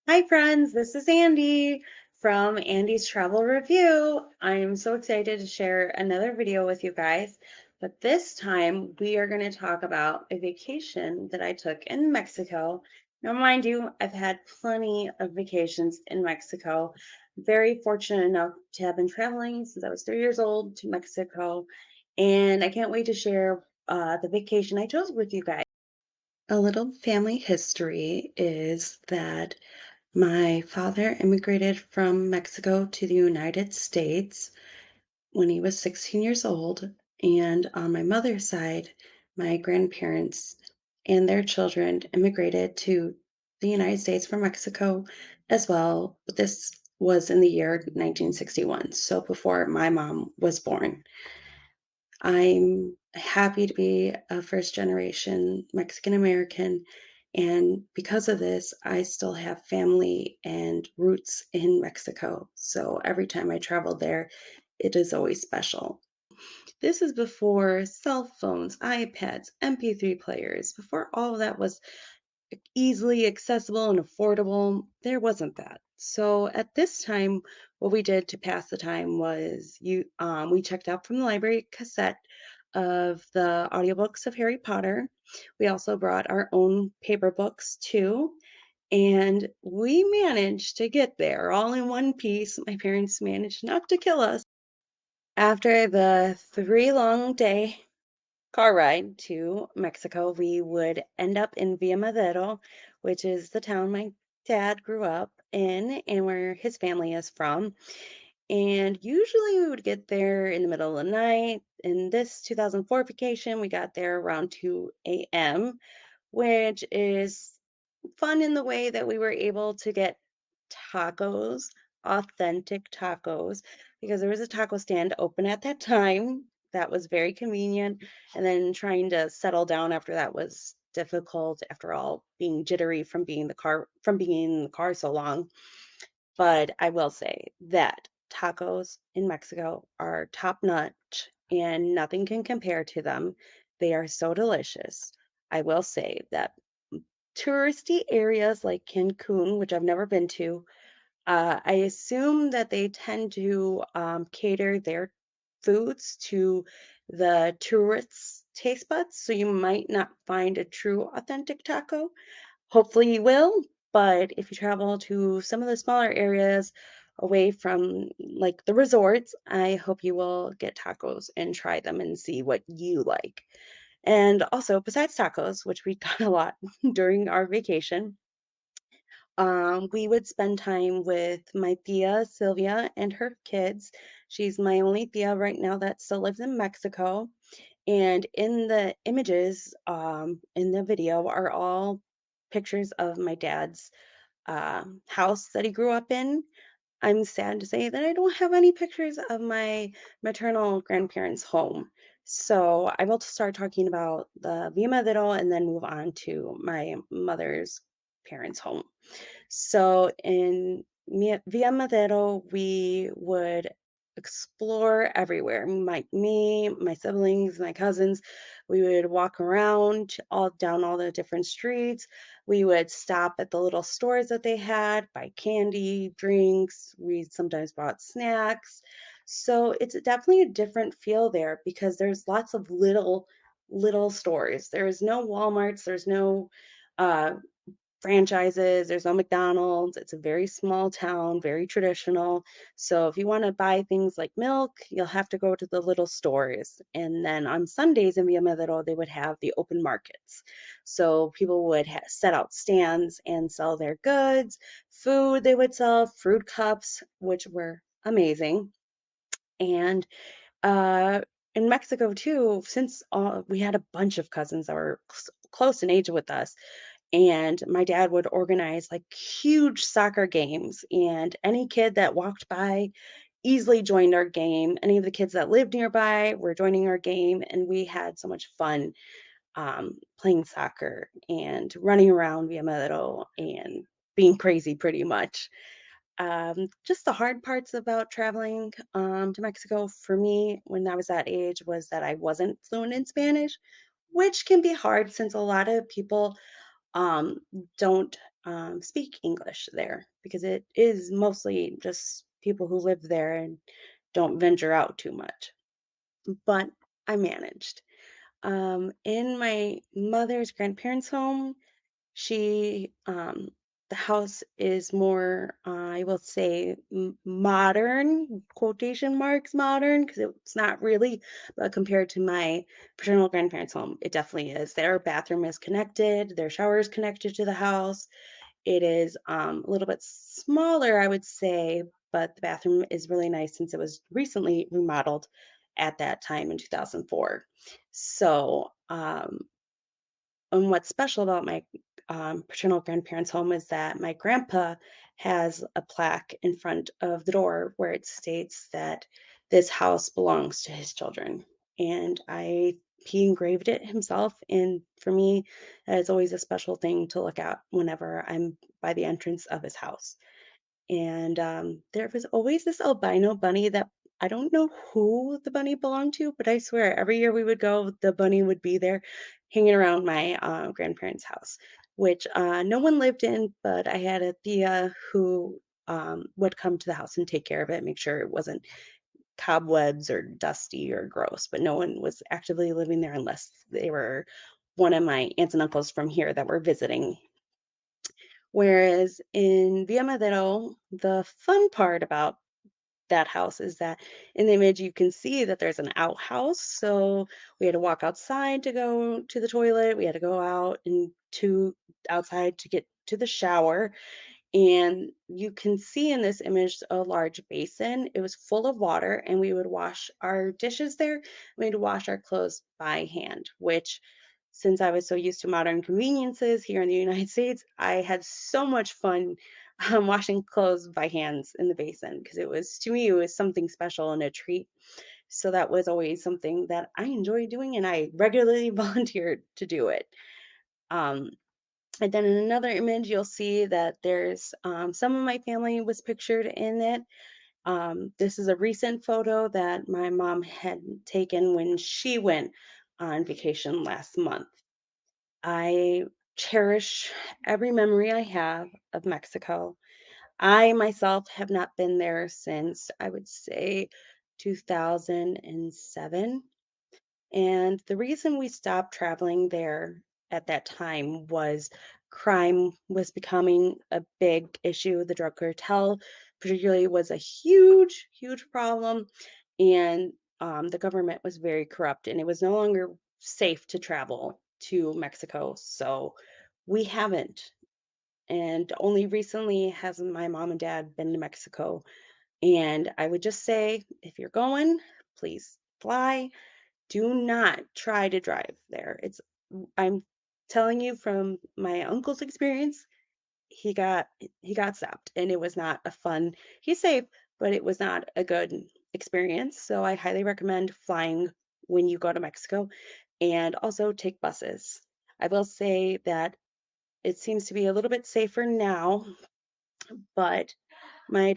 Hi, friends. This is Andy from Andy's Travel Review. I am so excited to share another video with you guys, but this time we are going to talk about a vacation that I took in Mexico. Now, mind you, I've had plenty of vacations in Mexico. Very fortunate enough to have been traveling since I was 3 years old to Mexico, and I can't wait to share the vacation I chose with you guys. A little family history is that my father immigrated from Mexico to the United States when he was 16 years old. And on my mother's side, my grandparents and their children immigrated to the United States from Mexico as well. But this was in the year 1961, so before my mom was born. I'm happy to be a first generation Mexican American. And because of this, I still have family and roots in Mexico. So every time I travel there, it is always special. This is before cell phones, iPads, MP3 players, before all of that was easily accessible and affordable. There wasn't that. So at this time, what we did to pass the time was we checked out from the library cassette of the audiobooks of Harry Potter. We also brought our own paper books too. And we managed to get there all in one piece. My parents managed not to kill us. After the 3 long day car ride to Mexico, we would end up in Villa Madero, which is the town my dad grew up in and where his family is from. And usually we would get there in the middle of the night. In this 2004 vacation, we got there around 2 a.m., which is fun in the way that we were able to get tacos, authentic tacos, because there was a taco stand open at that time. That was very convenient. And then trying to settle down after that was difficult after all being jittery from being in the car so long. But I will say that tacos in Mexico are top notch and nothing can compare to them. They are so delicious. I will say that touristy areas like Cancun, which I've never been to, I assume that they tend to cater their foods to the tourists' taste buds. So you might not find a true authentic taco. Hopefully you will, but if you travel to some of the smaller areas away from like the resorts, I hope you will get tacos and try them and see what you like. And also, besides tacos, which we got a lot during our vacation, we would spend time with my tia Sylvia and her kids. She's my only tia right now that still lives in Mexico. And in the images in the video are all pictures of my dad's house that he grew up in. I'm sad to say that I don't have any pictures of my maternal grandparents' home. So I will start talking about the Villa Madero and then move on to my mother's parents' home. So in Villa Madero, we would explore everywhere. My siblings, my cousins, we would walk around all down all the different streets. We would stop at the little stores that they had, buy candy, drinks. We sometimes bought snacks. So it's definitely a different feel there because there's lots of little stores. There's no Walmarts, there's no uh franchises, there's no McDonald's. It's a very small town, very traditional. So if you want to buy things like milk, you'll have to go to the little stores. And then on Sundays in Villa Madero, they would have the open markets. So people would set out stands and sell their goods, food they would sell, fruit cups, which were amazing. And uh, in Mexico too, since we had a bunch of cousins that were close in age with us, and my dad would organize like huge soccer games, and any kid that walked by easily joined our game. Any of the kids that lived nearby were joining our game, and we had so much fun playing soccer and running around Via Madero and being crazy pretty much. Just the hard parts about traveling to Mexico for me when I was that age was that I wasn't fluent in Spanish, which can be hard since a lot of people um, don't speak English there because it is mostly just people who live there and don't venture out too much. But I managed. In my mother's grandparents' home, she, the house is more, I will say, modern, quotation marks modern, because it's not really, but compared to my paternal grandparents' home, it definitely is. Their bathroom is connected, their shower is connected to the house. It is a little bit smaller, I would say, but the bathroom is really nice since it was recently remodeled at that time in 2004. So, and what's special about my paternal grandparents' home is that my grandpa has a plaque in front of the door where it states that this house belongs to his children. And he engraved it himself. And for me, that is always a special thing to look at whenever I'm by the entrance of his house. And there was always this albino bunny that I don't know who the bunny belonged to, but I swear every year we would go, the bunny would be there hanging around my grandparents' house, which no one lived in, but I had a Thea who would come to the house and take care of it, make sure it wasn't cobwebs or dusty or gross, but no one was actively living there unless they were one of my aunts and uncles from here that were visiting. Whereas in Villa Madero, the fun part about that house is that in the image you can see that there's an outhouse. So we had to walk outside to go to the toilet. We had to go out and to outside to get to the shower. And you can see in this image a large basin. It was full of water, and we would wash our dishes there. We'd wash our clothes by hand, which, since I was so used to modern conveniences here in the United States, I had so much fun washing clothes by hands in the basin because it was, to me, it was something special and a treat. So that was always something that I enjoyed doing, and I regularly volunteered to do it. Um, and then in another image, you'll see that there's some of my family was pictured in it. This is a recent photo that my mom had taken when she went on vacation last month. I cherish every memory I have of Mexico. I myself have not been there since, I would say, 2007. And the reason we stopped traveling there at that time was crime was becoming a big issue. The drug cartel, particularly, was a huge, huge problem. And the government was very corrupt, and it was no longer safe to travel to Mexico. So we haven't. And only recently has my mom and dad been to Mexico. And I would just say, if you're going, please fly, do not try to drive there. I'm telling you from my uncle's experience, he got he got stopped and it was not a fun. He's safe, but it was not a good experience. So I highly recommend flying when you go to Mexico and also take buses. I will say that it seems to be a little bit safer now, but my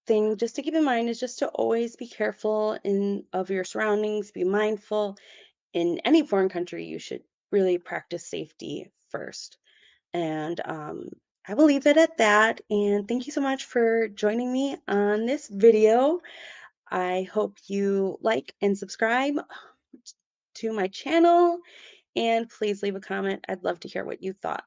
thing just to keep in mind is just to always be careful in of your surroundings, be mindful. In any foreign country, you should really practice safety first. And I will leave it at that. And thank you so much for joining me on this video. I hope you like and subscribe to my channel. And please leave a comment. I'd love to hear what you thought.